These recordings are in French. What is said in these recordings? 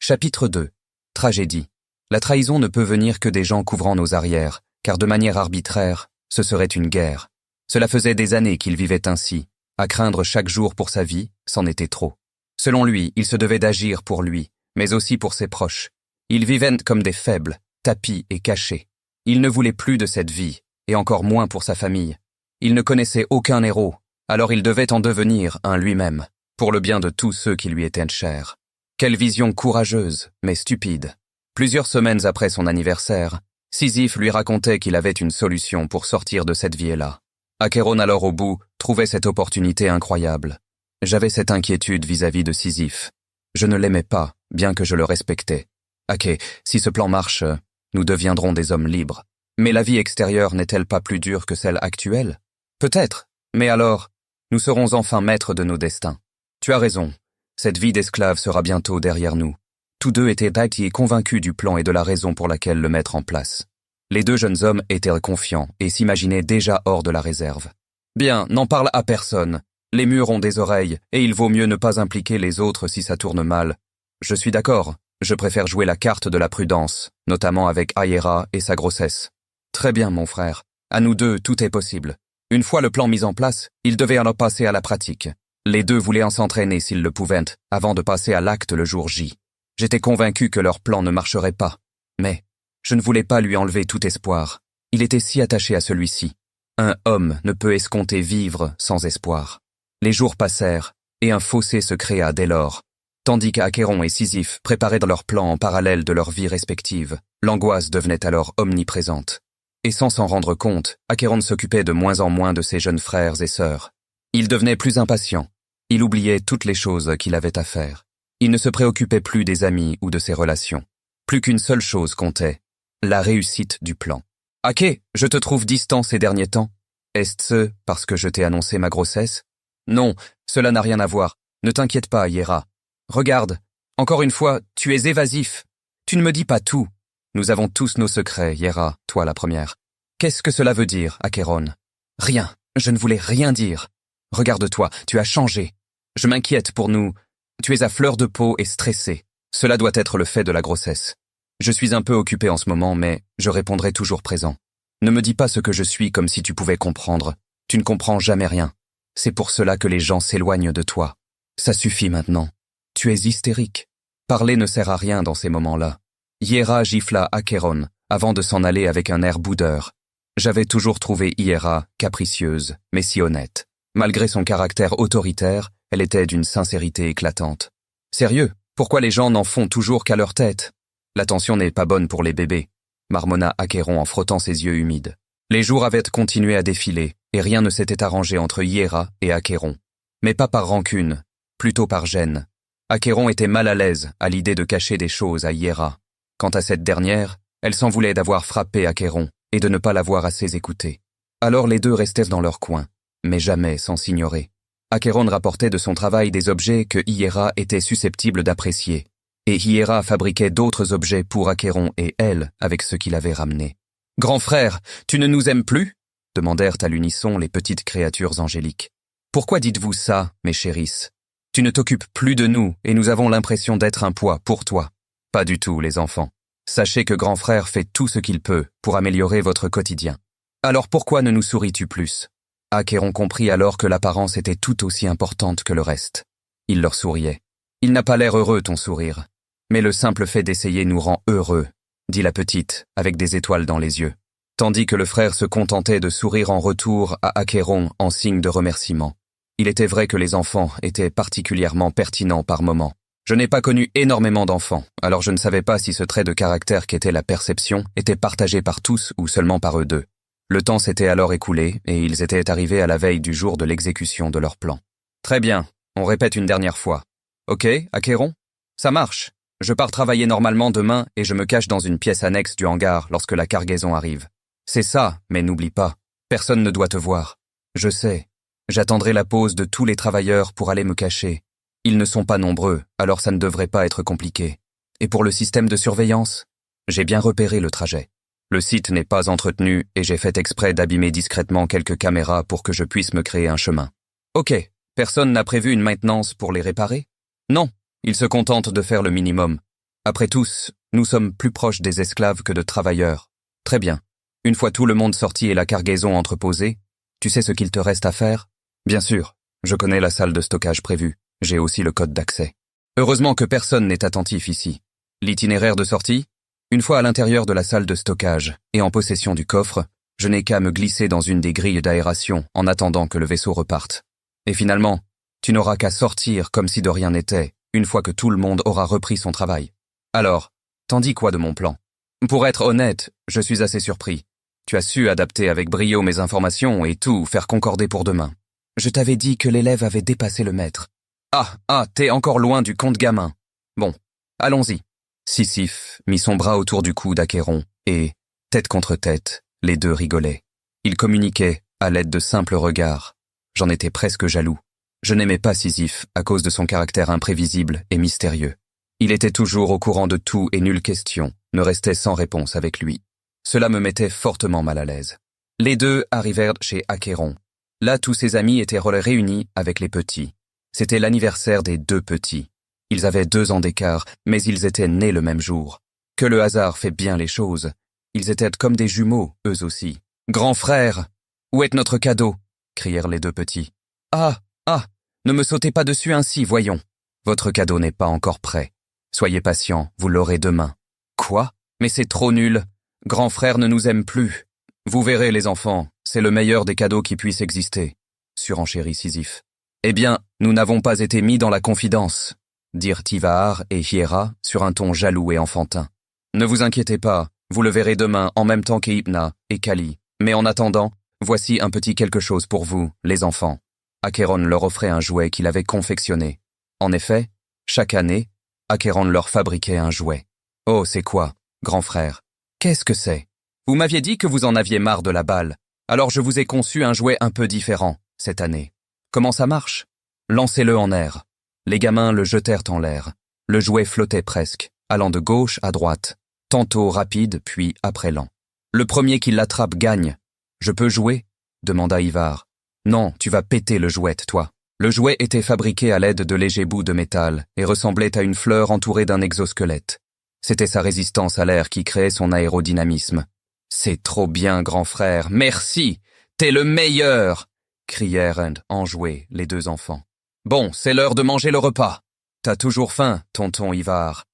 Chapitre 2. Tragédie. La trahison ne peut venir que des gens couvrant nos arrières, car de manière arbitraire, ce serait une guerre. Cela faisait des années qu'il vivait ainsi, à craindre chaque jour pour sa vie, c'en était trop. Selon lui, il se devait d'agir pour lui, mais aussi pour ses proches. Ils vivaient comme des faibles, tapis et cachés. Il ne voulait plus de cette vie, et encore moins pour sa famille. Il ne connaissait aucun héros, alors il devait en devenir un lui-même, pour le bien de tous ceux qui lui étaient chers. Quelle vision courageuse, mais stupide. Plusieurs semaines après son anniversaire, Sisyphe lui racontait qu'il avait une solution pour sortir de cette vie-là. Achéron alors au bout trouvait cette opportunité incroyable. J'avais cette inquiétude vis-à-vis de Sisyphe. Je ne l'aimais pas, bien que je le respectais. Aché, si ce plan marche, nous deviendrons des hommes libres. Mais la vie extérieure n'est-elle pas plus dure que celle actuelle? Peut-être, mais alors, nous serons enfin maîtres de nos destins. Tu as raison, cette vie d'esclave sera bientôt derrière nous. Tous deux étaient d'Aïti convaincus du plan et de la raison pour laquelle le mettre en place. Les deux jeunes hommes étaient confiants et s'imaginaient déjà hors de la réserve. Bien, n'en parle à personne. Les murs ont des oreilles et il vaut mieux ne pas impliquer les autres si ça tourne mal. Je suis d'accord, je préfère jouer la carte de la prudence, notamment avec Hiéra et sa grossesse. Très bien, mon frère. À nous deux, tout est possible. Une fois le plan mis en place, ils devaient alors passer à la pratique. Les deux voulaient en s'entraîner s'ils le pouvaient, avant de passer à l'acte le jour J. J'étais convaincu que leur plan ne marcherait pas. Mais je ne voulais pas lui enlever tout espoir. Il était si attaché à celui-ci. Un homme ne peut escompter vivre sans espoir. Les jours passèrent, et un fossé se créa dès lors. Tandis qu'Achéron et Sisyphe préparaient leur plan en parallèle de leurs vies respectives, l'angoisse devenait alors omniprésente. Et sans s'en rendre compte, Achéron s'occupait de moins en moins de ses jeunes frères et sœurs. Il devenait plus impatient. Il oubliait toutes les choses qu'il avait à faire. Il ne se préoccupait plus des amis ou de ses relations. Plus qu'une seule chose comptait, la réussite du plan. « Aché, je te trouve distant ces derniers temps. Est-ce parce que je t'ai annoncé ma grossesse? Non, cela n'a rien à voir. Ne t'inquiète pas, Hiéra. Regarde, encore une fois, tu es évasif. Tu ne me dis pas tout. Nous avons tous nos secrets, Hiéra, toi la première. Qu'est-ce que cela veut dire, Achéron? Rien, je ne voulais rien dire. Regarde-toi, tu as changé. Je m'inquiète pour nous. Tu es à fleur de peau et stressé. Cela doit être le fait de la grossesse. Je suis un peu occupé en ce moment, mais je répondrai toujours présent. Ne me dis pas ce que je suis comme si tu pouvais comprendre. Tu ne comprends jamais rien. C'est pour cela que les gens s'éloignent de toi. Ça suffit maintenant. Tu es hystérique. Parler ne sert à rien dans ces moments-là. Hiéra gifla Achéron avant de s'en aller avec un air boudeur. J'avais toujours trouvé Hiéra capricieuse, mais si honnête. Malgré son caractère autoritaire, elle était d'une sincérité éclatante. Sérieux, pourquoi les gens n'en font toujours qu'à leur tête? L'attention n'est pas bonne pour les bébés, marmonna Achéron en frottant ses yeux humides. Les jours avaient continué à défiler, et rien ne s'était arrangé entre Hiéra et Achéron. Mais pas par rancune, plutôt par gêne. Achéron était mal à l'aise à l'idée de cacher des choses à Hiéra. Quant à cette dernière, elle s'en voulait d'avoir frappé Achéron et de ne pas l'avoir assez écouté. Alors les deux restaient dans leur coin, mais jamais sans s'ignorer. Achéron rapportait de son travail des objets que Hiéra était susceptible d'apprécier, et Hiéra fabriquait d'autres objets pour Achéron et elle avec ce qu'il avait ramené. « Grand frère, tu ne nous aimes plus ?» demandèrent à l'unisson les petites créatures angéliques. « Pourquoi dites-vous ça, mes chérisses? Tu ne t'occupes plus de nous et nous avons l'impression d'être un poids pour toi. » Pas du tout, les enfants. Sachez que grand frère fait tout ce qu'il peut pour améliorer votre quotidien. Alors pourquoi ne nous souris-tu plus? Achéron comprit alors que l'apparence était tout aussi importante que le reste. Il leur souriait. Il n'a pas l'air heureux, ton sourire. Mais le simple fait d'essayer nous rend heureux, dit la petite, avec des étoiles dans les yeux. Tandis que le frère se contentait de sourire en retour à Achéron en signe de remerciement. Il était vrai que les enfants étaient particulièrement pertinents par moments. Je n'ai pas connu énormément d'enfants, alors je ne savais pas si ce trait de caractère qu'était la perception était partagé par tous ou seulement par eux deux. Le temps s'était alors écoulé et ils étaient arrivés à la veille du jour de l'exécution de leur plan. Très bien, on répète une dernière fois. Ok, Achéron? Ça marche. Je pars travailler normalement demain et je me cache dans une pièce annexe du hangar lorsque la cargaison arrive. C'est ça, mais n'oublie pas, personne ne doit te voir. Je sais. J'attendrai la pause de tous les travailleurs pour aller me cacher. Ils ne sont pas nombreux, alors ça ne devrait pas être compliqué. Et pour le système de surveillance? J'ai bien repéré le trajet. Le site n'est pas entretenu et j'ai fait exprès d'abîmer discrètement quelques caméras pour que je puisse me créer un chemin. Ok, personne n'a prévu une maintenance pour les réparer? Non, ils se contentent de faire le minimum. Après tous, nous sommes plus proches des esclaves que de travailleurs. Très bien. Une fois tout le monde sorti et la cargaison entreposée, tu sais ce qu'il te reste à faire? Bien sûr, je connais la salle de stockage prévue. J'ai aussi le code d'accès. Heureusement que personne n'est attentif ici. L'itinéraire de sortie? Une fois à l'intérieur de la salle de stockage et en possession du coffre, je n'ai qu'à me glisser dans une des grilles d'aération en attendant que le vaisseau reparte. Et finalement, tu n'auras qu'à sortir comme si de rien n'était, une fois que tout le monde aura repris son travail. Alors, t'en dis quoi de mon plan? Pour être honnête, je suis assez surpris. Tu as su adapter avec brio mes informations et tout faire concorder pour demain. Je t'avais dit que l'élève avait dépassé le maître. T'es encore loin du conte gamin. Bon, allons-y. Sisyphe mit son bras autour du cou d'Achéron et, tête contre tête, les deux rigolaient. Ils communiquaient à l'aide de simples regards. J'en étais presque jaloux. Je n'aimais pas Sisyphe à cause de son caractère imprévisible et mystérieux. Il était toujours au courant de tout et nulle question ne restait sans réponse avec lui. Cela me mettait fortement mal à l'aise. Les deux arrivèrent chez Achéron. Là, tous ses amis étaient réunis avec les petits. C'était l'anniversaire des deux petits. Ils avaient 2 ans d'écart, mais ils étaient nés le même jour. Que le hasard fait bien les choses. Ils étaient comme des jumeaux, eux aussi. « Grand frère, où est notre cadeau ?» crièrent les deux petits. « Ne me sautez pas dessus ainsi, voyons. Votre cadeau n'est pas encore prêt. Soyez patient, vous l'aurez demain. »« Quoi? Mais c'est trop nul. Grand frère ne nous aime plus. Vous verrez, les enfants, c'est le meilleur des cadeaux qui puissent exister. » surenchérit Sisyphe. « Eh bien, nous n'avons pas été mis dans la confidence. » dirent Tivahar et Hiéra sur un ton jaloux et enfantin. « Ne vous inquiétez pas, vous le verrez demain en même temps qu'Hypna et Kali. Mais en attendant, voici un petit quelque chose pour vous, les enfants. » Achéron leur offrait un jouet qu'il avait confectionné. En effet, chaque année, Achéron leur fabriquait un jouet. « Oh, c'est quoi, grand frère? Qu'est-ce que c'est? Vous m'aviez dit que vous en aviez marre de la balle, alors je vous ai conçu un jouet un peu différent, cette année. Comment ça marche? Lancez-le en air. » Les gamins le jetèrent en l'air. Le jouet flottait presque, allant de gauche à droite, tantôt rapide puis après lent. « Le premier qui l'attrape gagne. Je peux jouer? » demanda Ivar. « Non, tu vas péter le jouet, toi. » Le jouet était fabriqué à l'aide de légers bouts de métal et ressemblait à une fleur entourée d'un exosquelette. C'était sa résistance à l'air qui créait son aérodynamisme. « C'est trop bien, grand frère, merci! T'es le meilleur !» crièrent enjoués les deux enfants. « Bon, c'est l'heure de manger le repas. T'as toujours faim, tonton Ivar. »«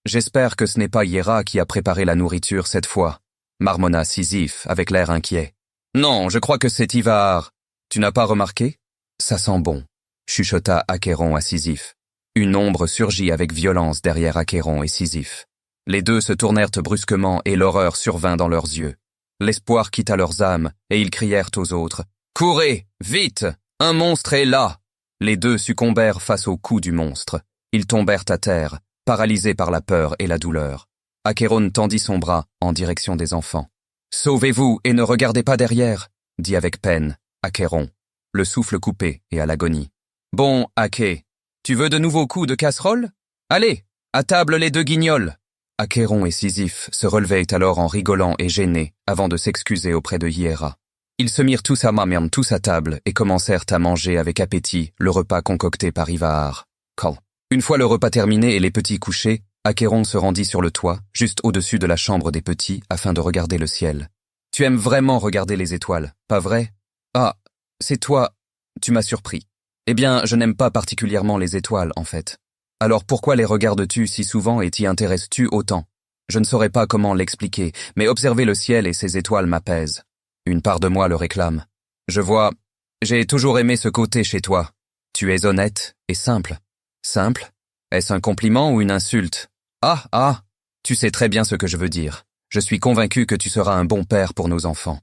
J'espère que ce n'est pas Hiéra qui a préparé la nourriture cette fois, » marmonna Sisyphe avec l'air inquiet. « Non, je crois que c'est Tivahar. Tu n'as pas remarqué? Ça sent bon, » chuchota Achéron à Sisyphe. Une ombre surgit avec violence derrière Achéron et Sisyphe. Les deux se tournèrent brusquement et l'horreur survint dans leurs yeux. L'espoir quitta leurs âmes et ils crièrent aux autres. « Courez, vite! Un monstre est là !» Les deux succombèrent face au coup du monstre. Ils tombèrent à terre, paralysés par la peur et la douleur. Achéron tendit son bras en direction des enfants. « Sauvez-vous et ne regardez pas derrière !» dit avec peine Achéron, le souffle coupé et à l'agonie. « Bon, Aché, tu veux de nouveaux coups de casserole? Allez, à table les deux guignols !» Achéron et Sisyphe se relevaient alors en rigolant et gênés avant de s'excuser auprès de Hiéra. Ils se mirent tous à table et commencèrent à manger avec appétit le repas concocté par Ivahar. Une fois le repas terminé et les petits couchés, Achéron se rendit sur le toit, juste au-dessus de la chambre des petits, afin de regarder le ciel. « Tu aimes vraiment regarder les étoiles, pas vrai? »« Ah, c'est toi, tu m'as surpris. Eh bien, je n'aime pas particulièrement les étoiles, en fait. Alors pourquoi les regardes-tu si souvent et t'y intéresses-tu autant? Je ne saurais pas comment l'expliquer, mais observer le ciel et ses étoiles m'apaise. Une part de moi le réclame. Je vois, j'ai toujours aimé ce côté chez toi. Tu es honnête et simple. Simple? Est-ce un compliment ou une insulte? Tu sais très bien ce que je veux dire. Je suis convaincu que tu seras un bon père pour nos enfants.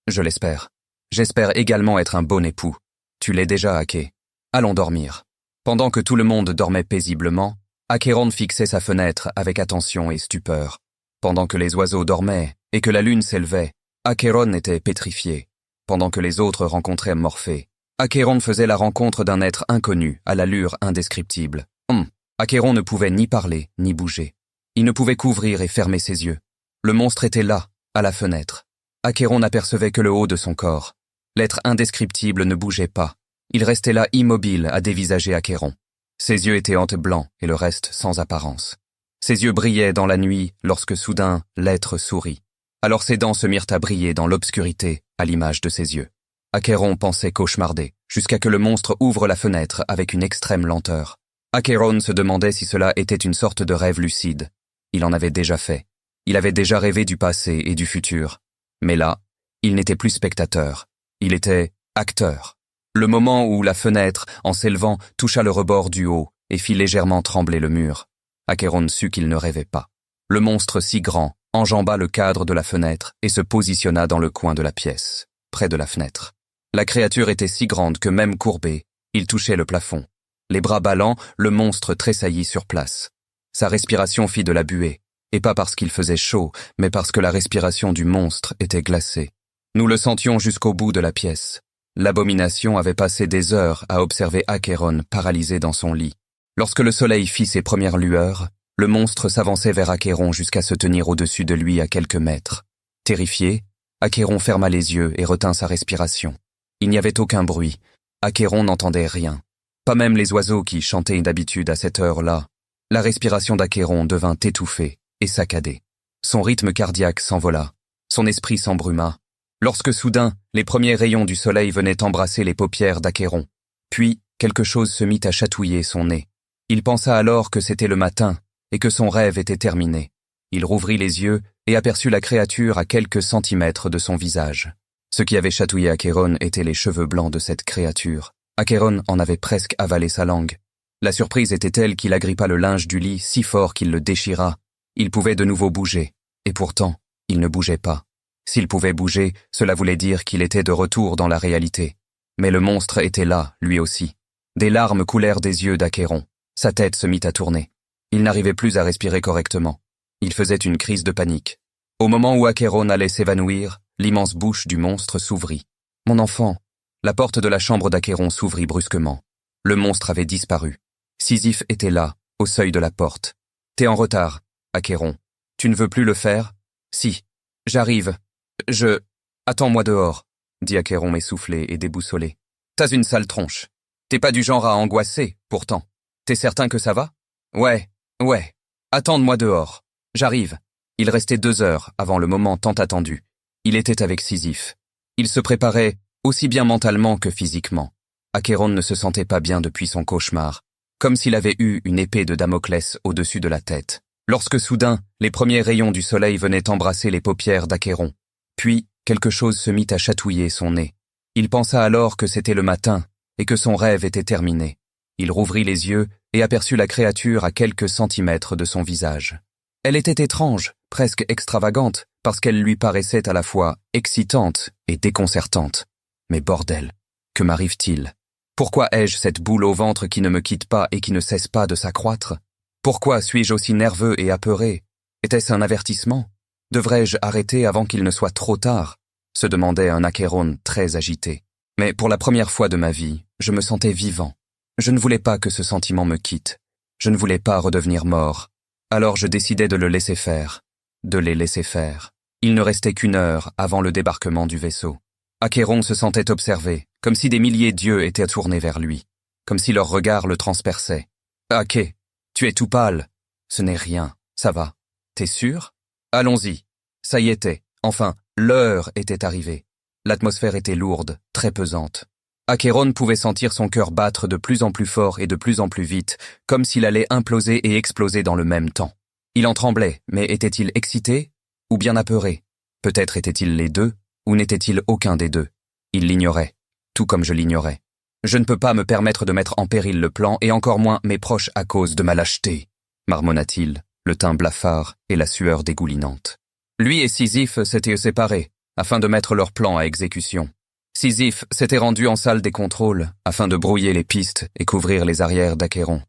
Je l'espère. J'espère également être un bon époux. Tu l'es déjà, Aché. Allons dormir. » Pendant que tout le monde dormait paisiblement, Achéron fixait sa fenêtre avec attention et stupeur. Pendant que les oiseaux dormaient et que la lune s'élevait, Achéron était pétrifié. Pendant que les autres rencontraient Morphée, Achéron faisait la rencontre d'un être inconnu à l'allure indescriptible. Achéron ne pouvait ni parler, ni bouger. Il ne pouvait qu'ouvrir et fermer ses yeux. Le monstre était là, à la fenêtre. Achéron n'apercevait que le haut de son corps. L'être indescriptible ne bougeait pas. Il restait là immobile à dévisager Achéron. Ses yeux étaient blancs et le reste sans apparence. Ses yeux brillaient dans la nuit lorsque soudain l'être sourit. Alors ses dents se mirent à briller dans l'obscurité à l'image de ses yeux. Achéron pensait cauchemarder, jusqu'à que le monstre ouvre la fenêtre avec une extrême lenteur. Achéron se demandait si cela était une sorte de rêve lucide. Il en avait déjà fait. Il avait déjà rêvé du passé et du futur. Mais là, il n'était plus spectateur. Il était acteur. Le moment où la fenêtre, en s'élevant, toucha le rebord du haut et fit légèrement trembler le mur. Achéron sut qu'il ne rêvait pas. Le monstre si grand enjamba le cadre de la fenêtre et se positionna dans le coin de la pièce, près de la fenêtre. La créature était si grande que même courbé, il touchait le plafond. Les bras ballants, le monstre tressaillit sur place. Sa respiration fit de la buée, et pas parce qu'il faisait chaud, mais parce que la respiration du monstre était glacée. Nous le sentions jusqu'au bout de la pièce. L'abomination avait passé des heures à observer Achéron paralysé dans son lit. Lorsque le soleil fit ses premières lueurs, le monstre s'avançait vers Achéron jusqu'à se tenir au-dessus de lui à quelques mètres. Terrifié, Achéron ferma les yeux et retint sa respiration. Il n'y avait aucun bruit. Achéron n'entendait rien. Pas même les oiseaux qui chantaient d'habitude à cette heure-là. La respiration d'Achéron devint étouffée et saccadée. Son rythme cardiaque s'envola. Son esprit s'embruma. Lorsque soudain, les premiers rayons du soleil venaient embrasser les paupières d'Achéron. Puis, quelque chose se mit à chatouiller son nez. Il pensa alors que c'était le matin et que son rêve était terminé. Il rouvrit les yeux et aperçut la créature à quelques centimètres de son visage. Ce qui avait chatouillé Achéron étaient les cheveux blancs de cette créature. Achéron en avait presque avalé sa langue. La surprise était telle qu'il agrippa le linge du lit si fort qu'il le déchira. Il pouvait de nouveau bouger, et pourtant, il ne bougeait pas. S'il pouvait bouger, cela voulait dire qu'il était de retour dans la réalité. Mais le monstre était là, lui aussi. Des larmes coulèrent des yeux d'Achéron. Sa tête se mit à tourner. Il n'arrivait plus à respirer correctement. Il faisait une crise de panique. Au moment où Achéron allait s'évanouir, l'immense bouche du monstre s'ouvrit. « Mon enfant !» La porte de la chambre d'Achéron s'ouvrit brusquement. Le monstre avait disparu. Sisyphe était là, au seuil de la porte. « T'es en retard, Achéron. Tu ne veux plus le faire ? » ?»« Si. J'arrive. Attends-moi dehors, » dit Achéron essoufflé et déboussolé. « T'as une sale tronche. T'es pas du genre à angoisser, pourtant. T'es certain que ça va ? Ouais. Attends-moi dehors. J'arrive. » Il restait 2 heures avant le moment tant attendu. Il était avec Sisyphe. Il se préparait aussi bien mentalement que physiquement. Achéron ne se sentait pas bien depuis son cauchemar, comme s'il avait eu une épée de Damoclès au-dessus de la tête. Lorsque soudain, les premiers rayons du soleil venaient embrasser les paupières d'Achéron. Puis, quelque chose se mit à chatouiller son nez. Il pensa alors que c'était le matin et que son rêve était terminé. Il rouvrit les yeux et aperçut la créature à quelques centimètres de son visage. Elle était étrange, presque extravagante, parce qu'elle lui paraissait à la fois excitante et déconcertante. Mais bordel, que m'arrive-t-il ? Pourquoi ai-je cette boule au ventre qui ne me quitte pas et qui ne cesse pas de s'accroître ? Pourquoi suis-je aussi nerveux et apeuré ? Était-ce un avertissement ? Devrais-je arrêter avant qu'il ne soit trop tard ? Se demandait un Achéron très agité. Mais pour la première fois de ma vie, je me sentais vivant. Je ne voulais pas que ce sentiment me quitte. Je ne voulais pas redevenir mort. Alors je décidai de le laisser faire, de les laisser faire. Il ne restait qu'1 heure avant le débarquement du vaisseau. Achéron se sentait observé, comme si des milliers d'yeux étaient tournés vers lui, comme si leur regard le transperçait. « Aché, tu es tout pâle. »« Ce n'est rien, ça va. T'es sûr ? Allons-y. » Ça y était, enfin, l'heure était arrivée. L'atmosphère était lourde, très pesante. Achéron pouvait sentir son cœur battre de plus en plus fort et de plus en plus vite, comme s'il allait imploser et exploser dans le même temps. Il en tremblait, mais était-il excité ou bien apeuré ? Peut-être était-il les deux, ou n'était-il aucun des deux ? Il l'ignorait, tout comme je l'ignorais. Je ne peux pas me permettre de mettre en péril le plan et encore moins mes proches à cause de ma lâcheté, marmonna-t-il, le teint blafard et la sueur dégoulinante. Lui et Sisyphe s'étaient séparés, afin de mettre leur plan à exécution. Sisyphe s'était rendu en salle des contrôles afin de brouiller les pistes et couvrir les arrières d'Achéron.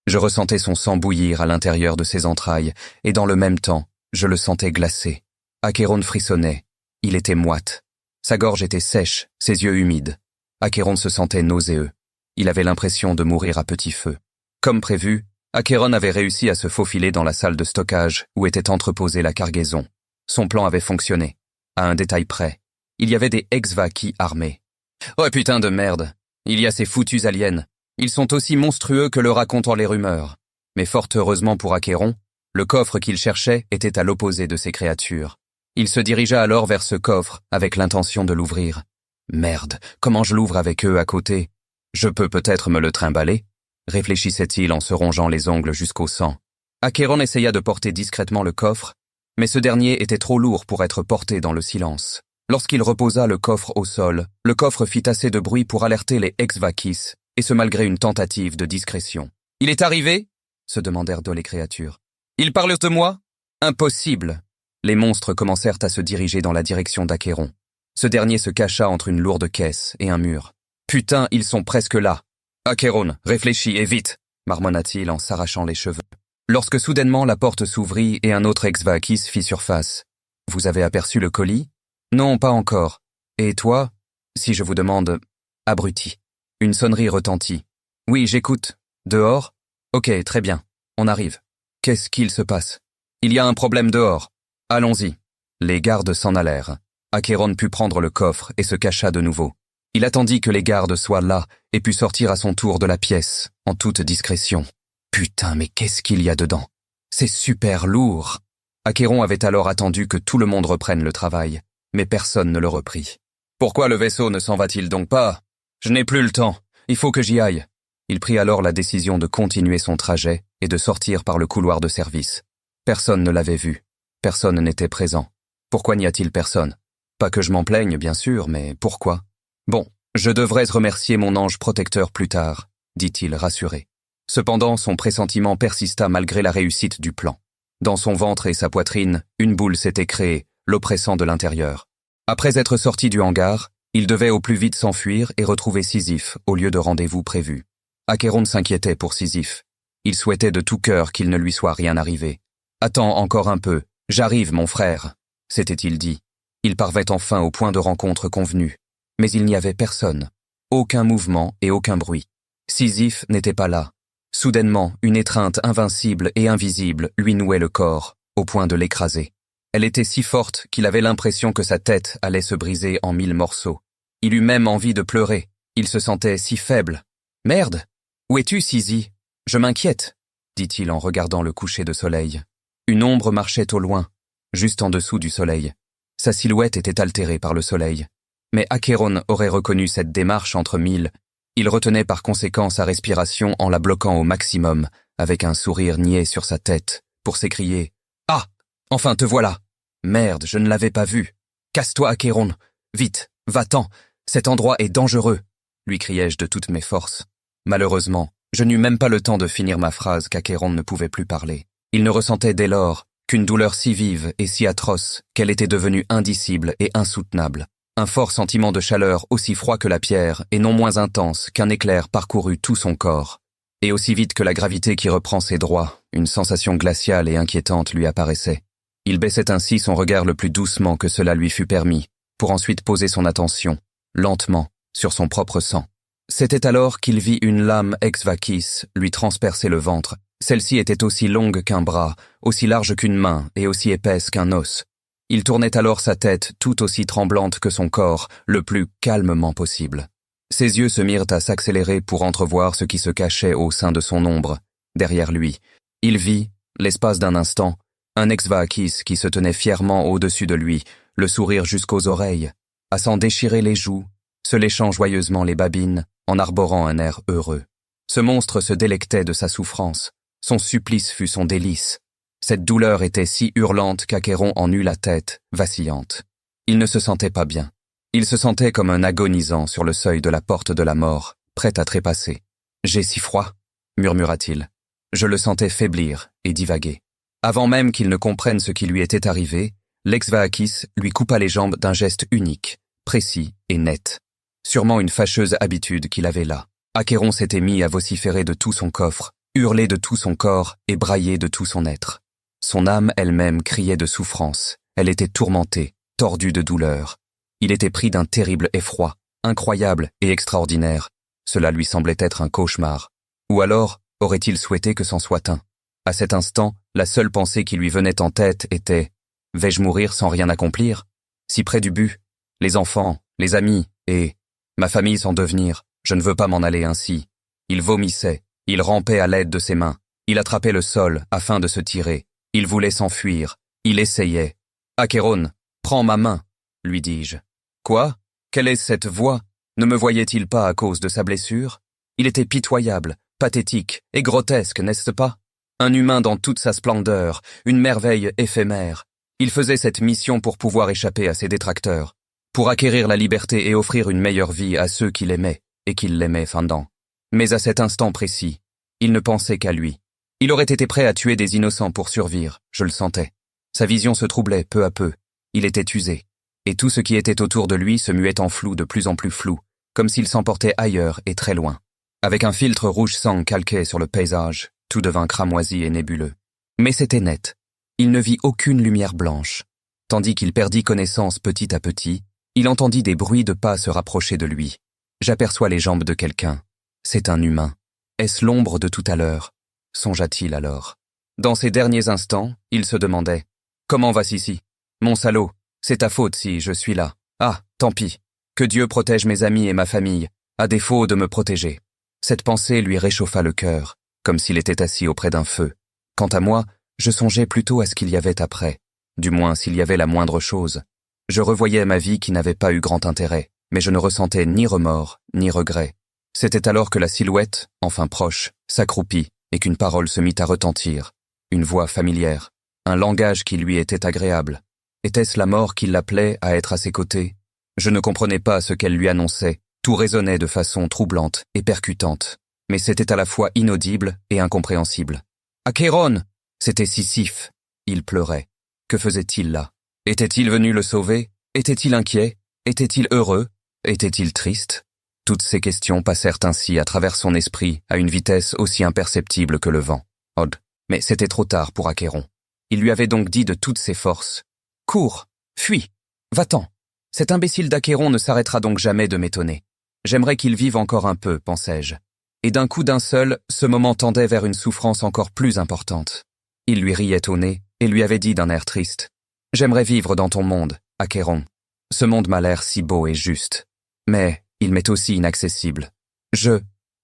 Je ressentais son sang bouillir à l'intérieur de ses entrailles et dans le même temps, je le sentais glacé. Achéron frissonnait. Il était moite. Sa gorge était sèche, ses yeux humides. Achéron se sentait nauséeux. Il avait l'impression de mourir à petit feu. Comme prévu, Achéron avait réussi à se faufiler dans la salle de stockage où était entreposée la cargaison. Son plan avait fonctionné, à un détail près. Il y avait des Exvaki armés. « Oh putain de merde, il y a ces foutus aliens. Ils sont aussi monstrueux que le racontent les rumeurs. Mais fort heureusement pour Achéron, le coffre qu'il cherchait était à l'opposé de ces créatures. Il se dirigea alors vers ce coffre avec l'intention de l'ouvrir. Merde, comment je l'ouvre avec eux à côté? Je peux peut-être me le trimballer? Réfléchissait-il en se rongeant les ongles jusqu'au sang. Achéron essaya de porter discrètement le coffre, mais ce dernier était trop lourd pour être porté dans le silence. Lorsqu'il reposa le coffre au sol, le coffre fit assez de bruit pour alerter les Exvakis, et ce malgré une tentative de discrétion. « Il est arrivé ?» se demandèrent les créatures. « Ils parlent de moi ?»« Impossible !» Les monstres commencèrent à se diriger dans la direction d'Achéron. Ce dernier se cacha entre une lourde caisse et un mur. « Putain, ils sont presque là !»« Achéron, réfléchis et vite !» marmonna-t-il en s'arrachant les cheveux. Lorsque soudainement la porte s'ouvrit et un autre Exvakis fit surface. « Vous avez aperçu le colis ?»« Non, pas encore. Et toi, si je vous demande... » Abruti. Une sonnerie retentit. « Oui, j'écoute. Dehors ? Ok, très bien. On arrive. Qu'est-ce qu'il se passe ? Il y a un problème dehors. Allons-y. » Les gardes s'en allèrent. Achéron put prendre le coffre et se cacha de nouveau. Il attendit que les gardes soient là et put sortir à son tour de la pièce, en toute discrétion. Putain, mais qu'est-ce qu'il y a dedans? C'est super lourd. Achéron avait alors attendu que tout le monde reprenne le travail, mais personne ne le reprit. Pourquoi le vaisseau ne s'en va-t-il donc pas? Je n'ai plus le temps. Il faut que j'y aille. Il prit alors la décision de continuer son trajet et de sortir par le couloir de service. Personne ne l'avait vu. Personne n'était présent. Pourquoi n'y a-t-il personne? Pas que je m'en plaigne, bien sûr, mais pourquoi? Bon, je devrais remercier mon ange protecteur plus tard, dit-il rassuré. Cependant, son pressentiment persista malgré la réussite du plan. Dans son ventre et sa poitrine, une boule s'était créée, l'oppressant de l'intérieur. Après être sorti du hangar, il devait au plus vite s'enfuir et retrouver Sisyphe au lieu de rendez-vous prévu. Achéron s'inquiétait pour Sisyphe. Il souhaitait de tout cœur qu'il ne lui soit rien arrivé. « Attends encore un peu, j'arrive mon frère », s'était-il dit. Il parvint enfin au point de rencontre convenu. Mais il n'y avait personne. Aucun mouvement et aucun bruit. Sisyphe n'était pas là. Soudainement, une étreinte invincible et invisible lui nouait le corps, au point de l'écraser. Elle était si forte qu'il avait l'impression que sa tête allait se briser en 1000 morceaux. Il eut même envie de pleurer. Il se sentait si faible. « Merde! Où es-tu, Sizy? Je m'inquiète, » dit-il en regardant le coucher de soleil. Une ombre marchait au loin, juste en dessous du soleil. Sa silhouette était altérée par le soleil. Mais Achéron aurait reconnu cette démarche entre 1000. Il retenait par conséquent sa respiration en la bloquant au maximum, avec un sourire niais sur sa tête, pour s'écrier « Ah! Enfin te voilà! Merde, je ne l'avais pas vu! Casse-toi, Achéron! Vite, va-t'en! Cet endroit est dangereux! » lui criai-je de toutes mes forces. Malheureusement, je n'eus même pas le temps de finir ma phrase qu'Achéron ne pouvait plus parler. Il ne ressentait dès lors qu'une douleur si vive et si atroce qu'elle était devenue indicible et insoutenable. Un fort sentiment de chaleur aussi froid que la pierre et non moins intense qu'un éclair parcourut tout son corps. Et aussi vite que la gravité qui reprend ses droits, une sensation glaciale et inquiétante lui apparaissait. Il baissait ainsi son regard le plus doucement que cela lui fut permis, pour ensuite poser son attention, lentement, sur son propre sang. C'était alors qu'il vit une lame Exvakis lui transpercer le ventre. Celle-ci était aussi longue qu'un bras, aussi large qu'une main et aussi épaisse qu'un os. Il tournait alors sa tête tout aussi tremblante que son corps, le plus calmement possible. Ses yeux se mirent à s'accélérer pour entrevoir ce qui se cachait au sein de son ombre, derrière lui. Il vit, l'espace d'un instant, un Exvakis qui se tenait fièrement au-dessus de lui, le sourire jusqu'aux oreilles, à s'en déchirer les joues, se léchant joyeusement les babines, en arborant un air heureux. Ce monstre se délectait de sa souffrance. Son supplice fut son délice. Cette douleur était si hurlante qu'Achéron en eut la tête, vacillante. Il ne se sentait pas bien. Il se sentait comme un agonisant sur le seuil de la porte de la mort, prêt à trépasser. « J'ai si froid » murmura-t-il. Je le sentais faiblir et divaguer. Avant même qu'il ne comprenne ce qui lui était arrivé, l'Exvakis lui coupa les jambes d'un geste unique, précis et net. Sûrement une fâcheuse habitude qu'il avait là. Achéron s'était mis à vociférer de tout son coffre, hurler de tout son corps et brailler de tout son être. Son âme elle-même criait de souffrance. Elle était tourmentée, tordue de douleur. Il était pris d'un terrible effroi, incroyable et extraordinaire. Cela lui semblait être un cauchemar. Ou alors, aurait-il souhaité que c'en soit un? À cet instant, la seule pensée qui lui venait en tête était « Vais-je mourir sans rien accomplir? Si près du but, les enfants, les amis et ma famille sans devenir, je ne veux pas m'en aller ainsi. Il vomissait, il rampait à l'aide de ses mains, il attrapait le sol afin de se tirer, il voulait s'enfuir, il essayait. « Achéron, prends ma main, lui dis-je. Quoi? Quelle est cette voix? Ne me voyait-il pas à cause de sa blessure? Il était pitoyable, pathétique et grotesque, n'est-ce pas? Un humain dans toute sa splendeur, une merveille éphémère. Il faisait cette mission pour pouvoir échapper à ses détracteurs, pour acquérir la liberté et offrir une meilleure vie à ceux qui l'aimaient et qui l'aimaient fendant. Mais à cet instant précis, il ne pensait qu'à lui. Il aurait été prêt à tuer des innocents pour survivre, je le sentais. Sa vision se troublait peu à peu, il était usé, et tout ce qui était autour de lui se muait en flou de plus en plus flou, comme s'il s'emportait ailleurs et très loin. Avec un filtre rouge sang calqué sur le paysage, tout devint cramoisi et nébuleux. Mais c'était net. Il ne vit aucune lumière blanche. Tandis qu'il perdit connaissance petit à petit, il entendit des bruits de pas se rapprocher de lui. J'aperçois les jambes de quelqu'un. C'est un humain. Est-ce l'ombre de tout à l'heure? Songea-t-il alors. Dans ces derniers instants, il se demandait « Comment va Sissi? Mon salaud, c'est ta faute si je suis là. Ah, tant pis. Que Dieu protège mes amis et ma famille, à défaut de me protéger. » Cette pensée lui réchauffa le cœur, comme s'il était assis auprès d'un feu. Quant à moi, je songeais plutôt à ce qu'il y avait après, du moins s'il y avait la moindre chose. Je revoyais ma vie qui n'avait pas eu grand intérêt, mais je ne ressentais ni remords, ni regret. C'était alors que la silhouette, enfin proche, s'accroupit et qu'une parole se mit à retentir. Une voix familière, un langage qui lui était agréable. Était-ce la mort qui l'appelait à être à ses côtés? Je ne comprenais pas ce qu'elle lui annonçait. Tout résonnait de façon troublante et percutante, mais c'était à la fois inaudible et incompréhensible. « Achéron !» C'était Sisyphe. Il pleurait. Que faisait-il là? Était-il venu le sauver? Était-il inquiet? Était-il heureux? Était-il triste? Toutes ces questions passèrent ainsi à travers son esprit à une vitesse aussi imperceptible que le vent. Odd. Mais c'était trop tard pour Achéron. Il lui avait donc dit de toutes ses forces « Cours, fuis, va-t'en !» Cet imbécile d'Achéron ne s'arrêtera donc jamais de m'étonner. J'aimerais qu'il vive encore un peu, pensais-je. Et d'un coup d'un seul, ce moment tendait vers une souffrance encore plus importante. Il lui riait au nez et lui avait dit d'un air triste « J'aimerais vivre dans ton monde, Achéron. Ce monde m'a l'air si beau et juste. Mais il m'est aussi inaccessible.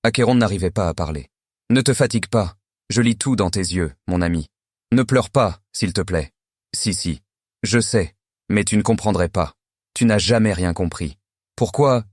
Achéron n'arrivait pas à parler. « Ne te fatigue pas, je lis tout dans tes yeux, mon ami. Ne pleure pas, s'il te plaît. Si, je sais, mais tu ne comprendrais pas. Tu n'as jamais rien compris. Pourquoi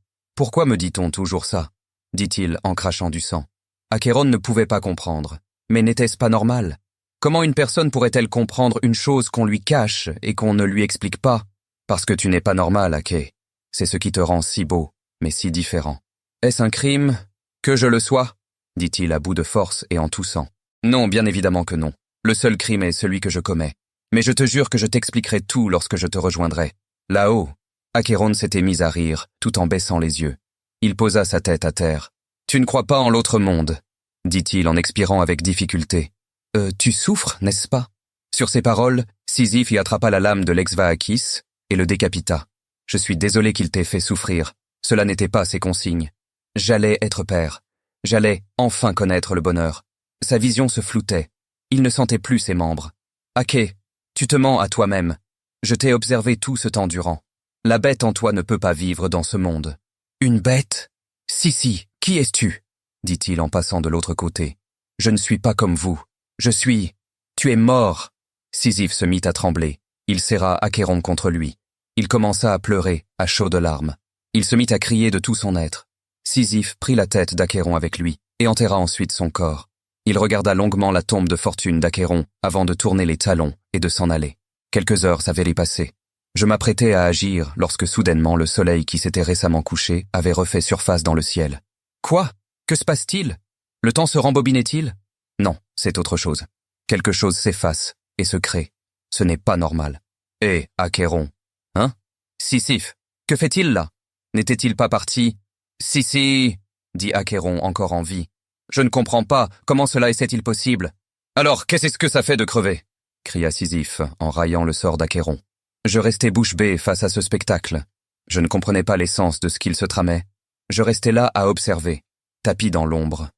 me dit-on toujours ça ?» dit-il en crachant du sang. Achéron ne pouvait pas comprendre. Mais n'était-ce pas normal? Comment une personne pourrait-elle comprendre une chose qu'on lui cache et qu'on ne lui explique pas? Parce que tu n'es pas normal, Aché. C'est ce qui te rend si beau, mais si différent. Est-ce un crime? Que je le sois? dit-il à bout de force et en toussant. Non, bien évidemment que non. Le seul crime est celui que je commets. Mais je te jure que je t'expliquerai tout lorsque je te rejoindrai. Là-haut. Achéron s'était mis à rire, tout en baissant les yeux. Il posa sa tête à terre. « Tu ne crois pas en l'autre monde ?» dit-il en expirant avec difficulté. « Tu souffres, n'est-ce pas ?» Sur ces paroles, Sisyphe y attrapa la lame de l'Exvaakis et le décapita. « Je suis désolé qu'il t'ait fait souffrir. Cela n'était pas ses consignes. J'allais être père. J'allais enfin connaître le bonheur. » Sa vision se floutait. Il ne sentait plus ses membres. « Aché, tu te mens à toi-même. Je t'ai observé tout ce temps durant. La bête en toi ne peut pas vivre dans ce monde. » « Une bête? Si, qui es-tu » dit-il en passant de l'autre côté. « Je ne suis pas comme vous. Je suis... Tu es mort !» Sisyphe se mit à trembler. Il serra Achéron contre lui. Il commença à pleurer, à chaudes larmes. Il se mit à crier de tout son être. Sisyphe prit la tête d'Achéron avec lui et enterra ensuite son corps. Il regarda longuement la tombe de fortune d'Achéron avant de tourner les talons et de s'en aller. Quelques heures avaient les passé. Je m'apprêtais à agir lorsque soudainement le soleil qui s'était récemment couché avait refait surface dans le ciel. Quoi? Que se passe-t-il? Le temps se rembobinait-il? Non, c'est autre chose. Quelque chose s'efface et se crée. Ce n'est pas normal. Hé, Achéron. Hein? Sisyphe, que fait-il là? N'était-il pas parti? Si, dit Achéron encore en vie. Je ne comprends pas, comment cela est-il possible? Alors, qu'est-ce que ça fait de crever? Cria Sisyphe en raillant le sort d'Achéron. Je restais bouche bée face à ce spectacle. Je ne comprenais pas l'essence de ce qu'il se tramait. Je restais là à observer, tapi dans l'ombre.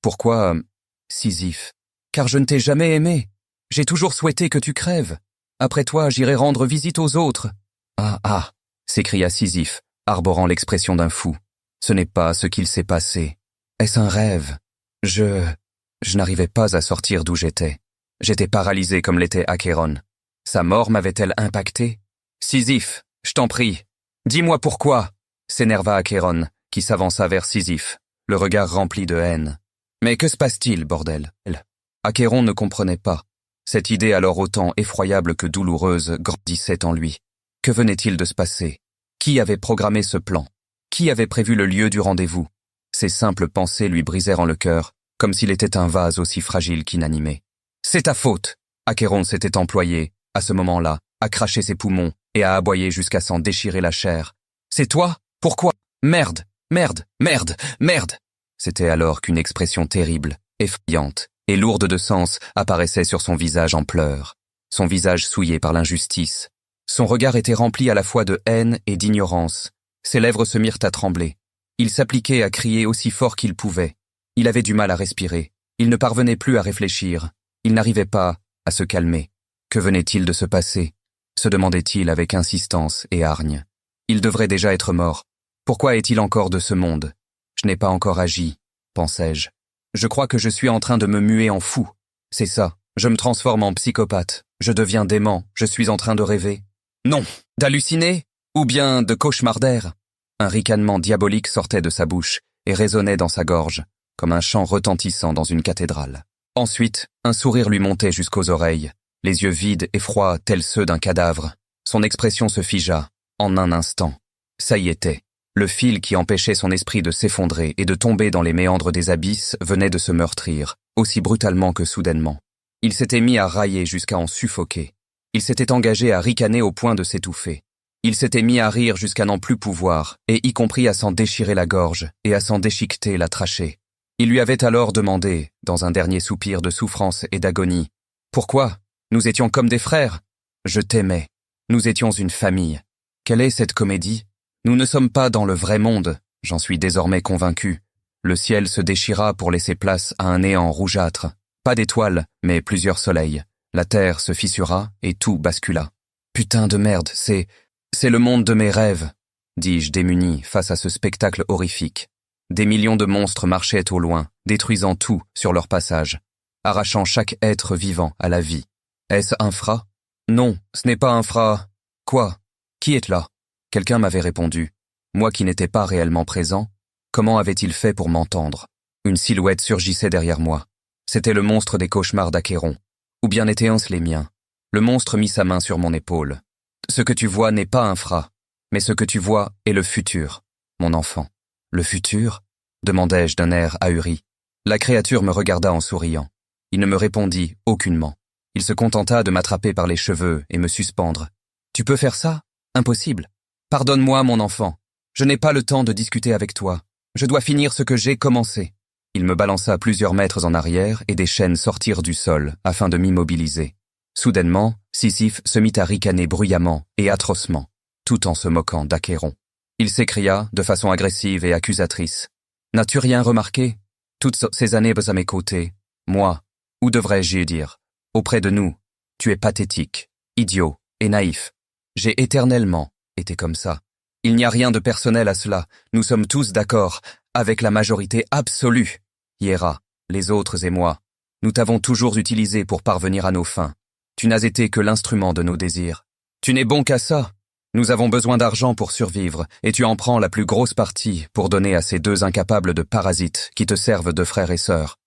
Pourquoi, Sisyphe? Car je ne t'ai jamais aimé. J'ai toujours souhaité que tu crèves. Après toi, j'irai rendre visite aux autres. Ah, s'écria Sisyphe, arborant l'expression d'un fou. Ce n'est pas ce qu'il s'est passé. Est-ce un rêve? Je n'arrivais pas à sortir d'où j'étais. J'étais paralysé comme l'était Achéron. Sa mort m'avait-elle impacté? Sisyphe, je t'en prie, dis-moi pourquoi, s'énerva Achéron, qui s'avança vers Sisyphe, le regard rempli de haine. Mais que se passe-t-il, bordel? Achéron ne comprenait pas. Cette idée alors autant effroyable que douloureuse grandissait en lui. Que venait-il de se passer? Qui avait programmé ce plan? Qui avait prévu le lieu du rendez-vous? Ces simples pensées lui brisèrent le cœur, comme s'il était un vase aussi fragile qu'inanimé. C'est ta faute! Achéron s'était employé, à ce moment-là, à cracher ses poumons et à aboyer jusqu'à s'en déchirer la chair. C'est toi? Pourquoi? Merde! Merde! Merde! Merde! C'était alors qu'une expression terrible, effrayante et lourde de sens apparaissait sur son visage en pleurs. Son visage souillé par l'injustice. Son regard était rempli à la fois de haine et d'ignorance. Ses lèvres se mirent à trembler. Il s'appliquait à crier aussi fort qu'il pouvait. Il avait du mal à respirer. Il ne parvenait plus à réfléchir. Il n'arrivait pas à se calmer. Que venait-il de se passer? Se demandait-il avec insistance et hargne. Il devrait déjà être mort. Pourquoi est-il encore de ce monde? Je n'ai pas encore agi, pensai-je. Je crois que je suis en train de me muer en fou. C'est ça, je me transforme en psychopathe. Je deviens dément, je suis en train de rêver. Non, d'halluciner? Ou bien de cauchemarder? Un ricanement diabolique sortait de sa bouche et résonnait dans sa gorge, comme un chant retentissant dans une cathédrale. Ensuite, un sourire lui montait jusqu'aux oreilles, les yeux vides et froids tels ceux d'un cadavre. Son expression se figea, en un instant. Ça y était. Le fil qui empêchait son esprit de s'effondrer et de tomber dans les méandres des abysses venait de se meurtrir, aussi brutalement que soudainement. Il s'était mis à railler jusqu'à en suffoquer. Il s'était engagé à ricaner au point de s'étouffer. Il s'était mis à rire jusqu'à n'en plus pouvoir, et y compris à s'en déchirer la gorge et à s'en déchiqueter la trachée. Il lui avait alors demandé, dans un dernier soupir de souffrance et d'agonie, « Pourquoi? Nous étions comme des frères. Je t'aimais. Nous étions une famille. Quelle est cette comédie? Nous ne sommes pas dans le vrai monde, j'en suis désormais convaincu. Le ciel se déchira pour laisser place à un néant rougeâtre. Pas d'étoiles, mais plusieurs soleils. La terre se fissura et tout bascula. Putain de merde, c'est le monde de mes rêves, dis-je démuni face à ce spectacle horrifique. Des millions de monstres marchaient au loin, détruisant tout sur leur passage, arrachant chaque être vivant à la vie. Est-ce infra? Non, ce n'est pas infra. Quoi? Qui est là? Quelqu'un m'avait répondu. Moi qui n'étais pas réellement présent, comment avait-il fait pour m'entendre? Une silhouette surgissait derrière moi. C'était le monstre des cauchemars d'Achéron. Ou bien étaient-ce les miens? Le monstre mit sa main sur mon épaule. Ce que tu vois n'est pas infra, mais ce que tu vois est le futur, mon enfant. Le futur? Demandai-je d'un air ahuri. La créature me regarda en souriant. Il ne me répondit aucunement. Il se contenta de m'attraper par les cheveux et me suspendre. Tu peux faire ça? Impossible. Pardonne-moi, mon enfant. Je n'ai pas le temps de discuter avec toi. Je dois finir ce que j'ai commencé. Il me balança plusieurs mètres en arrière et des chaînes sortirent du sol afin de m'immobiliser. Soudainement, Sisyphe se mit à ricaner bruyamment et atrocement, tout en se moquant d'Achéron. Il s'écria de façon agressive et accusatrice. N'as-tu rien remarqué? Toutes ces années à mes côtés, moi, ou devrais-je dire, auprès de nous, tu es pathétique, idiot et naïf. J'ai éternellement été comme ça. Il n'y a rien de personnel à cela, nous sommes tous d'accord, avec la majorité absolue. Hiéra, les autres et moi, nous t'avons toujours utilisé pour parvenir à nos fins. Tu n'as été que l'instrument de nos désirs. Tu n'es bon qu'à ça. Nous avons besoin d'argent pour survivre, et tu en prends la plus grosse partie pour donner à ces deux incapables de parasites qui te servent de frères et sœurs.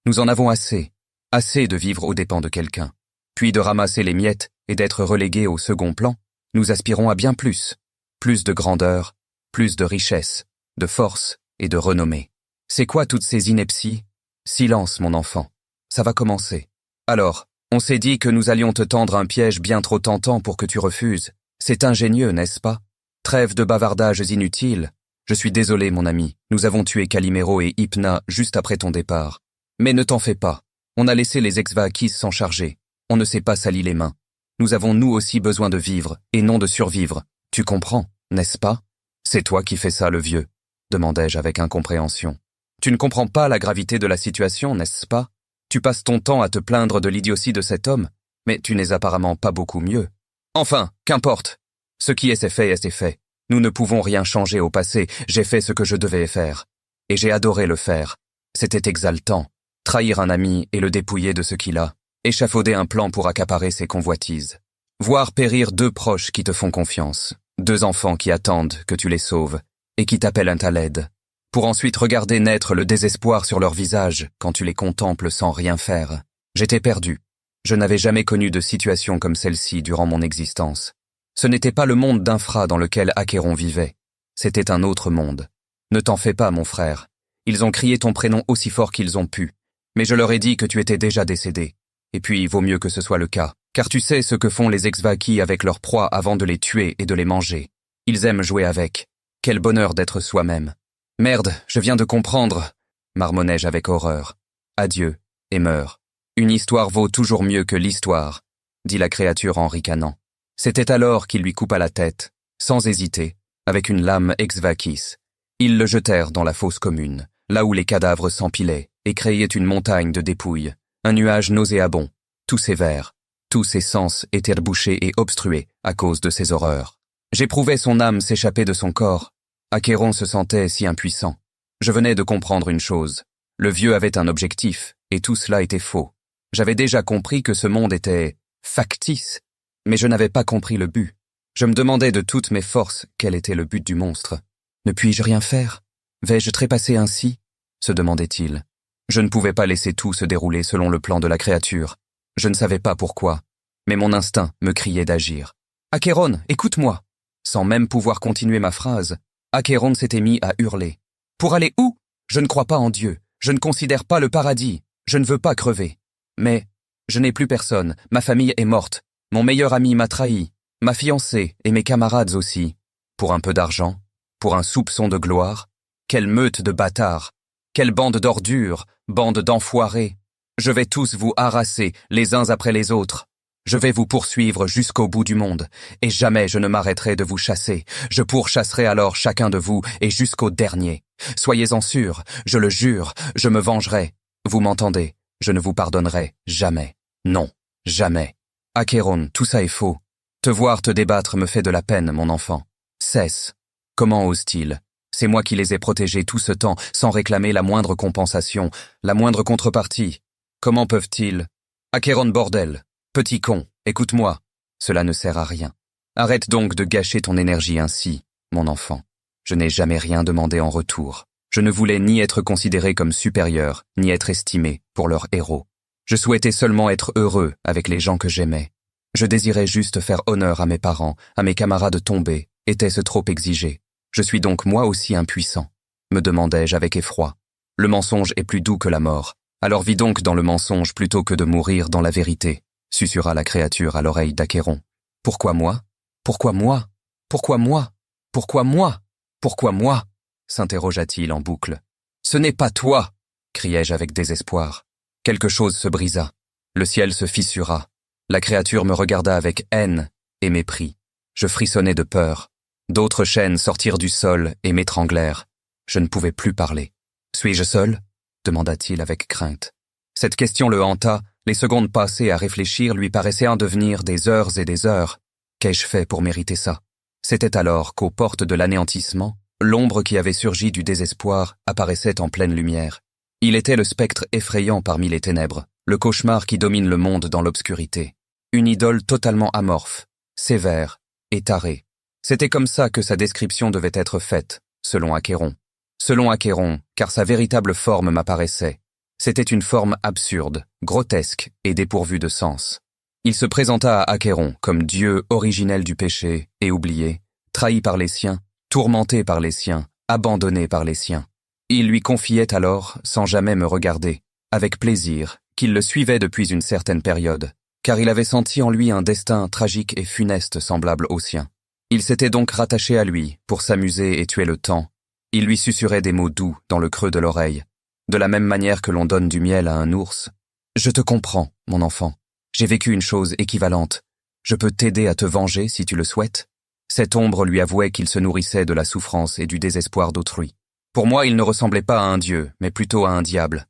Nous en avons assez. Assez de vivre aux dépens de quelqu'un. Puis de ramasser les miettes et d'être relégués au second plan. Nous aspirons à bien plus. Plus de grandeur, plus de richesse, de force et de renommée. C'est quoi toutes ces inepties? Silence, mon enfant. Ça va commencer. Alors, on s'est dit que nous allions te tendre un piège bien trop tentant pour que tu refuses. C'est ingénieux, n'est-ce pas? Trêve de bavardages inutiles. Je suis désolé, mon ami. Nous avons tué Calimero et Hypna juste après ton départ. Mais ne t'en fais pas. On a laissé les Exvaakis s'en charger. On ne s'est pas sali les mains. Nous avons nous aussi besoin de vivre, et non de survivre. Tu comprends, n'est-ce pas? C'est toi qui fais ça, le vieux, demandai-je avec incompréhension. Tu ne comprends pas la gravité de la situation, n'est-ce pas? Tu passes ton temps à te plaindre de l'idiotie de cet homme, mais tu n'es apparemment pas beaucoup mieux. Enfin, qu'importe. Ce qui est, c'est fait et c'est fait. Nous ne pouvons rien changer au passé, j'ai fait ce que je devais faire. Et j'ai adoré le faire. C'était exaltant. Trahir un ami et le dépouiller de ce qu'il a. Échafauder un plan pour accaparer ses convoitises. Voir périr 2 proches qui te font confiance. 2 enfants qui attendent que tu les sauves et qui t'appellent à ta l'aide. Pour ensuite regarder naître le désespoir sur leur visage quand tu les contemples sans rien faire. J'étais perdu. Je n'avais jamais connu de situation comme celle-ci durant mon existence. Ce n'était pas le monde d'Infra dans lequel Achéron vivait. C'était un autre monde. Ne t'en fais pas, mon frère. Ils ont crié ton prénom aussi fort qu'ils ont pu. Mais je leur ai dit que tu étais déjà décédé. Et puis, vaut mieux que ce soit le cas. Car tu sais ce que font les Exvaki avec leurs proies avant de les tuer et de les manger. Ils aiment jouer avec. Quel bonheur d'être soi-même. Merde, je viens de comprendre, marmonnai-je avec horreur. Adieu, et meurs. Une histoire vaut toujours mieux que l'histoire, dit la créature en ricanant. C'était alors qu'il lui coupa la tête, sans hésiter, avec une lame ex-vaquis. Ils le jetèrent dans la fosse commune, là où les cadavres s'empilaient et créaient une montagne de dépouilles, un nuage nauséabond, tous ses vers, tous ses sens étaient bouchés et obstrués à cause de ces horreurs. J'éprouvais son âme s'échapper de son corps. Achéron se sentait si impuissant. Je venais de comprendre une chose. Le vieux avait un objectif, et tout cela était faux. J'avais déjà compris que ce monde était factice, mais je n'avais pas compris le but. Je me demandais de toutes mes forces quel était le but du monstre. Ne puis-je rien faire? Vais-je trépasser ainsi? Se demandait-il. Je ne pouvais pas laisser tout se dérouler selon le plan de la créature. Je ne savais pas pourquoi, mais mon instinct me criait d'agir. Achéron, écoute-moi! Sans même pouvoir continuer ma phrase, Achéron s'était mis à hurler. Pour aller où? Je ne crois pas en Dieu. Je ne considère pas le paradis. Je ne veux pas crever. Mais je n'ai plus personne. Ma famille est morte. Mon meilleur ami m'a trahi. Ma fiancée et mes camarades aussi. Pour un peu d'argent? Pour un soupçon de gloire? Quelle meute de bâtards! Quelle bande d'ordures! Bande d'enfoirés! Je vais tous vous harasser, les uns après les autres. Je vais vous poursuivre jusqu'au bout du monde, et jamais je ne m'arrêterai de vous chasser. Je pourchasserai alors chacun de vous, et jusqu'au dernier. Soyez-en sûrs, je le jure, je me vengerai. Vous m'entendez? Je ne vous pardonnerai jamais. Non, jamais. Achéron, tout ça est faux. Te voir te débattre me fait de la peine, mon enfant. Cesse. Comment ose-t-il? C'est moi qui les ai protégés tout ce temps, sans réclamer la moindre compensation, la moindre contrepartie. Comment peuvent-ils? Achéron, bordel! Petit con, écoute-moi, cela ne sert à rien. Arrête donc de gâcher ton énergie ainsi, mon enfant. Je n'ai jamais rien demandé en retour. Je ne voulais ni être considéré comme supérieur, ni être estimé pour leur héros. Je souhaitais seulement être heureux avec les gens que j'aimais. Je désirais juste faire honneur à mes parents, à mes camarades tombés. Était-ce trop exigé? Je suis donc moi aussi impuissant, me demandai-je avec effroi. Le mensonge est plus doux que la mort. Alors vis donc dans le mensonge plutôt que de mourir dans la vérité. Susurra la créature à l'oreille d'Achéron. Pourquoi moi? Pourquoi moi? Pourquoi moi? Pourquoi moi? Pourquoi moi? S'interrogea-t-il en boucle. Ce n'est pas toi! Criai-je avec désespoir. Quelque chose se brisa. Le ciel se fissura. La créature me regarda avec haine et mépris. Je frissonnais de peur. D'autres chaînes sortirent du sol et m'étranglèrent. Je ne pouvais plus parler. Suis-je seul? Demanda-t-il avec crainte. Cette question le hanta. Les secondes passées à réfléchir lui paraissaient en devenir des heures et des heures. Qu'ai-je fait pour mériter ça? C'était alors qu'aux portes de l'anéantissement, l'ombre qui avait surgi du désespoir apparaissait en pleine lumière. Il était le spectre effrayant parmi les ténèbres, le cauchemar qui domine le monde dans l'obscurité. Une idole totalement amorphe, sévère et tarée. C'était comme ça que sa description devait être faite, selon Achéron. Selon Achéron, car sa véritable forme m'apparaissait. C'était une forme absurde, grotesque et dépourvue de sens. Il se présenta à Achéron comme dieu originel du péché et oublié, trahi par les siens, tourmenté par les siens, abandonné par les siens. Il lui confiait alors, sans jamais me regarder, avec plaisir, qu'il le suivait depuis une certaine période, car il avait senti en lui un destin tragique et funeste semblable au sien. Il s'était donc rattaché à lui pour s'amuser et tuer le temps. Il lui susurrait des mots doux dans le creux de l'oreille, de la même manière que l'on donne du miel à un ours. « Je te comprends, mon enfant. J'ai vécu une chose équivalente. Je peux t'aider à te venger si tu le souhaites. » Cette ombre lui avouait qu'il se nourrissait de la souffrance et du désespoir d'autrui. Pour moi, il ne ressemblait pas à un dieu, mais plutôt à un diable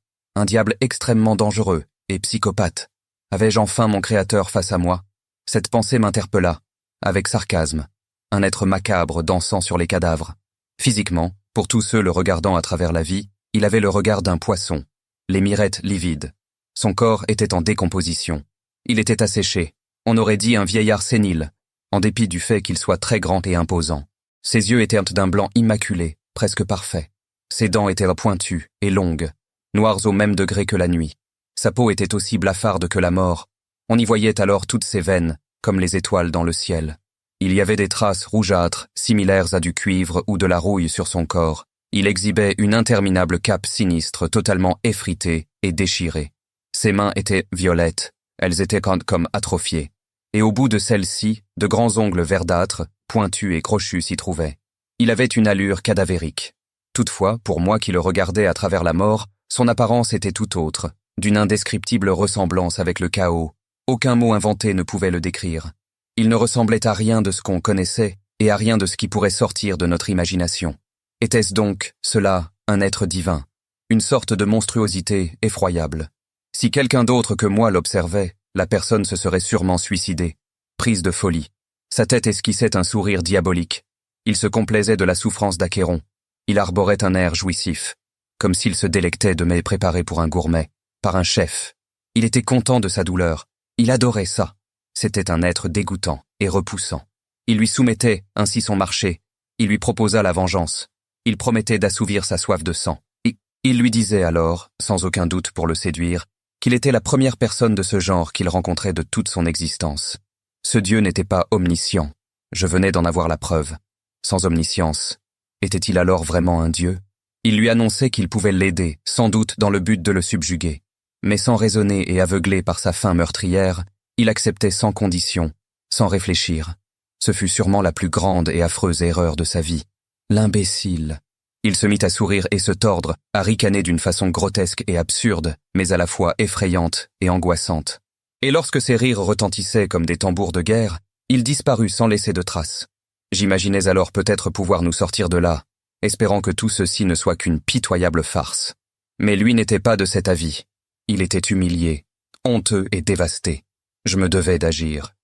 extrêmement dangereux et psychopathe. Avais-je enfin mon créateur face à moi? Cette pensée m'interpella, avec sarcasme. Un être macabre dansant sur les cadavres. Physiquement, pour tous ceux le regardant à travers la vie, Il avait le regard d'un poisson, les mirettes livides. Son corps était en décomposition. Il était asséché, on aurait dit un vieillard sénile, en dépit du fait qu'il soit très grand et imposant. Ses yeux étaient d'un blanc immaculé, presque parfait. Ses dents étaient pointues et longues, noires au même degré que la nuit. Sa peau était aussi blafarde que la mort. On y voyait alors toutes ses veines, comme les étoiles dans le ciel. Il y avait des traces rougeâtres, similaires à du cuivre ou de la rouille sur son corps. Il exhibait une interminable cape sinistre, totalement effritée et déchirée. Ses mains étaient violettes, elles étaient comme atrophiées. Et au bout de celles-ci, de grands ongles verdâtres, pointus et crochus s'y trouvaient. Il avait une allure cadavérique. Toutefois, pour moi qui le regardais à travers la mort, son apparence était tout autre, d'une indescriptible ressemblance avec le chaos. Aucun mot inventé ne pouvait le décrire. Il ne ressemblait à rien de ce qu'on connaissait et à rien de ce qui pourrait sortir de notre imagination. Était-ce donc, cela, un être divin, une sorte de monstruosité effroyable? Si quelqu'un d'autre que moi l'observait, la personne se serait sûrement suicidée, prise de folie. Sa tête esquissait un sourire diabolique. Il se complaisait de la souffrance d'Achéron. Il arborait un air jouissif, comme s'il se délectait de mets préparés pour un gourmet, par un chef. Il était content de sa douleur. Il adorait ça. C'était un être dégoûtant et repoussant. Il lui soumettait ainsi son marché. Il lui proposa la vengeance. Il promettait d'assouvir sa soif de sang. Il lui disait alors, sans aucun doute pour le séduire, qu'il était la première personne de ce genre qu'il rencontrait de toute son existence. Ce Dieu n'était pas omniscient. Je venais d'en avoir la preuve. Sans omniscience, était-il alors vraiment un Dieu? Il lui annonçait qu'il pouvait l'aider, sans doute dans le but de le subjuguer. Mais sans raisonner et aveuglé par sa faim meurtrière, il acceptait sans condition, sans réfléchir. Ce fut sûrement la plus grande et affreuse erreur de sa vie. L'imbécile. Il se mit à sourire et se tordre, à ricaner d'une façon grotesque et absurde, mais à la fois effrayante et angoissante. Et lorsque ses rires retentissaient comme des tambours de guerre, il disparut sans laisser de traces. J'imaginais alors peut-être pouvoir nous sortir de là, espérant que tout ceci ne soit qu'une pitoyable farce. Mais lui n'était pas de cet avis. Il était humilié, honteux et dévasté. Je me devais d'agir.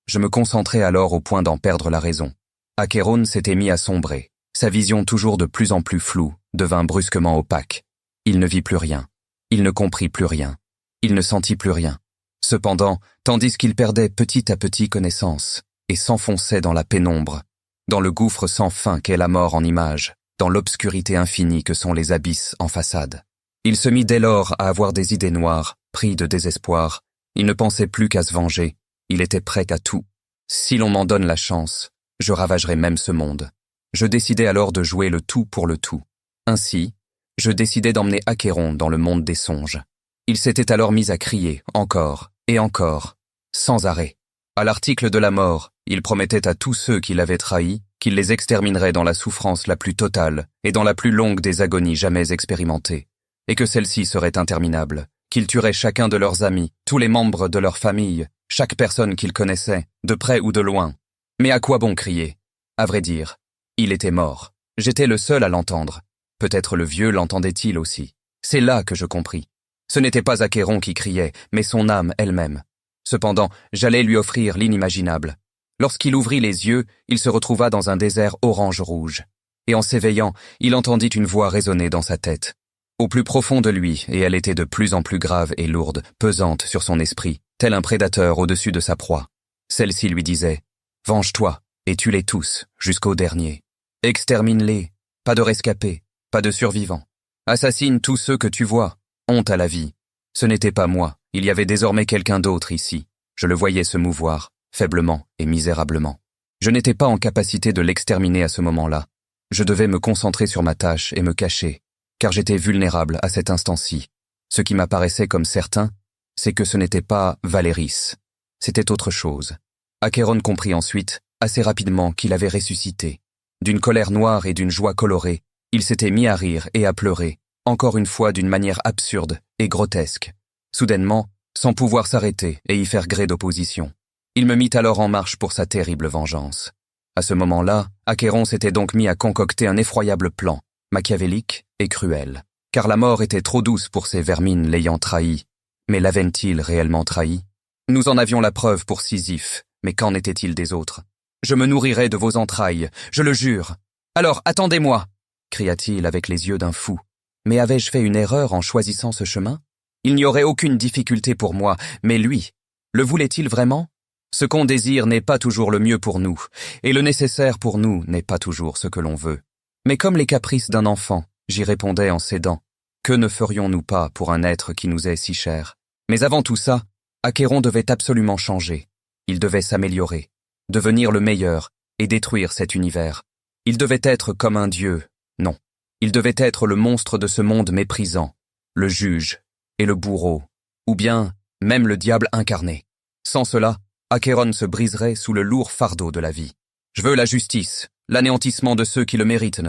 Je me concentrais alors au point d'en perdre la raison. Achéron s'était mis à sombrer. Sa vision toujours de plus en plus floue devint brusquement opaque. Il ne vit plus rien. Il ne comprit plus rien. Il ne sentit plus rien. Cependant, tandis qu'il perdait petit à petit connaissance et s'enfonçait dans la pénombre, dans le gouffre sans fin qu'est la mort en image, dans l'obscurité infinie que sont les abysses en façade. Il se mit dès lors à avoir des idées noires, pris de désespoir. Il ne pensait plus qu'à se venger. Il était prêt à tout. Si l'on m'en donne la chance, je ravagerai même ce monde. Je décidai alors de jouer le tout pour le tout. Ainsi, je décidai d'emmener Achéron dans le monde des songes. Il s'était alors mis à crier, encore et encore, sans arrêt. À l'article de la mort, il promettait à tous ceux qui l'avaient trahi qu'il les exterminerait dans la souffrance la plus totale et dans la plus longue des agonies jamais expérimentées, et que celle-ci serait interminable, qu'il tuerait chacun de leurs amis, tous les membres de leur famille, chaque personne qu'il connaissait, de près ou de loin. Mais à quoi bon crier? À vrai dire, il était mort. J'étais le seul à l'entendre. Peut-être le vieux l'entendait-il aussi. C'est là que je compris. Ce n'était pas Achéron qui criait, mais son âme elle-même. Cependant, j'allais lui offrir l'inimaginable. Lorsqu'il ouvrit les yeux, il se retrouva dans un désert orange-rouge. Et en s'éveillant, il entendit une voix résonner dans sa tête. Au plus profond de lui, et elle était de plus en plus grave et lourde, pesante sur son esprit, tel un prédateur au-dessus de sa proie. Celle-ci lui disait « Venge-toi, et tue-les tous, jusqu'au dernier. Extermine-les, pas de rescapés, pas de survivants. Assassine tous ceux que tu vois, honte à la vie. Ce n'était pas moi, il y avait désormais quelqu'un d'autre ici. Je le voyais se mouvoir, faiblement et misérablement. Je n'étais pas en capacité de l'exterminer à ce moment-là. Je devais me concentrer sur ma tâche et me cacher, car j'étais vulnérable à cet instant-ci. Ce qui m'apparaissait comme certain, c'est que ce n'était pas Valéris. C'était autre chose. Achéron comprit ensuite, assez rapidement, qu'il avait ressuscité. D'une colère noire et d'une joie colorée, il s'était mis à rire et à pleurer, encore une fois d'une manière absurde et grotesque. Soudainement, sans pouvoir s'arrêter et y faire gré d'opposition. Il me mit alors en marche pour sa terrible vengeance. À ce moment-là, Achéron s'était donc mis à concocter un effroyable plan, machiavélique et cruel. Car la mort était trop douce pour ces vermines l'ayant trahi. Mais l'avaient-ils réellement trahi? Nous en avions la preuve pour Sisyphe, mais qu'en était-il des autres? Je me nourrirai de vos entrailles, je le jure. Alors, attendez-moi, cria-t-il avec les yeux d'un fou. Mais avais-je fait une erreur en choisissant ce chemin? Il n'y aurait aucune difficulté pour moi, mais lui, le voulait-il vraiment? Ce qu'on désire n'est pas toujours le mieux pour nous, et le nécessaire pour nous n'est pas toujours ce que l'on veut. Mais comme les caprices d'un enfant, j'y répondais en cédant. Que ne ferions-nous pas pour un être qui nous est si cher? Mais avant tout ça, Achéron devait absolument changer. Il devait s'améliorer, devenir le meilleur et détruire cet univers. Il devait être comme un dieu. Non. Il devait être le monstre de ce monde méprisant, le juge et le bourreau, ou bien même le diable incarné. Sans cela, Achéron se briserait sous le lourd fardeau de la vie. Je veux la justice, l'anéantissement de ceux qui le méritent.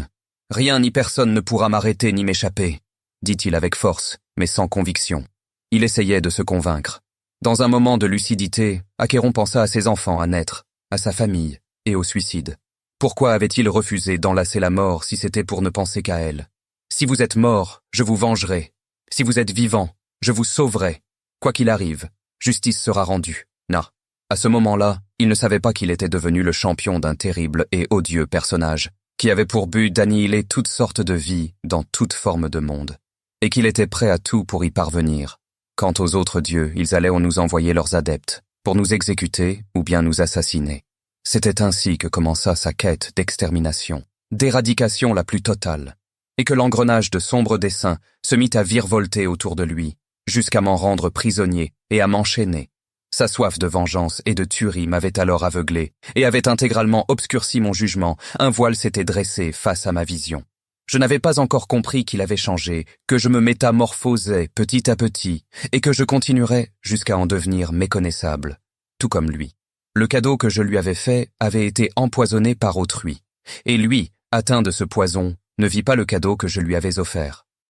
Rien ni personne ne pourra m'arrêter ni m'échapper, dit-il avec force, mais sans conviction. Il essayait de se convaincre. Dans un moment de lucidité, Achéron pensa à ses enfants à naître, à sa famille et au suicide. Pourquoi avait-il refusé d'enlacer la mort si c'était pour ne penser qu'à elle? Si vous êtes mort, je vous vengerai. Si vous êtes vivant, je vous sauverai. Quoi qu'il arrive, justice sera rendue. Non. À ce moment-là, il ne savait pas qu'il était devenu le champion d'un terrible et odieux personnage, qui avait pour but d'annihiler toutes sortes de vies dans toute forme de monde, et qu'il était prêt à tout pour y parvenir. Quant aux autres dieux, ils allaient nous envoyer leurs adeptes, pour nous exécuter ou bien nous assassiner. C'était ainsi que commença sa quête d'extermination, d'éradication la plus totale, et que l'engrenage de sombres desseins se mit à virevolter autour de lui, jusqu'à m'en rendre prisonnier et à m'enchaîner. Sa soif de vengeance et de tuerie m'avait alors aveuglé et avait intégralement obscurci mon jugement. Un voile s'était dressé face à ma vision. Je n'avais pas encore compris qu'il avait changé, que je me métamorphosais petit à petit et que je continuerais jusqu'à en devenir méconnaissable, tout comme lui. Le cadeau que je lui avais fait avait été empoisonné par autrui, et lui, atteint de ce poison, ne vit pas le cadeau que je lui avais offert.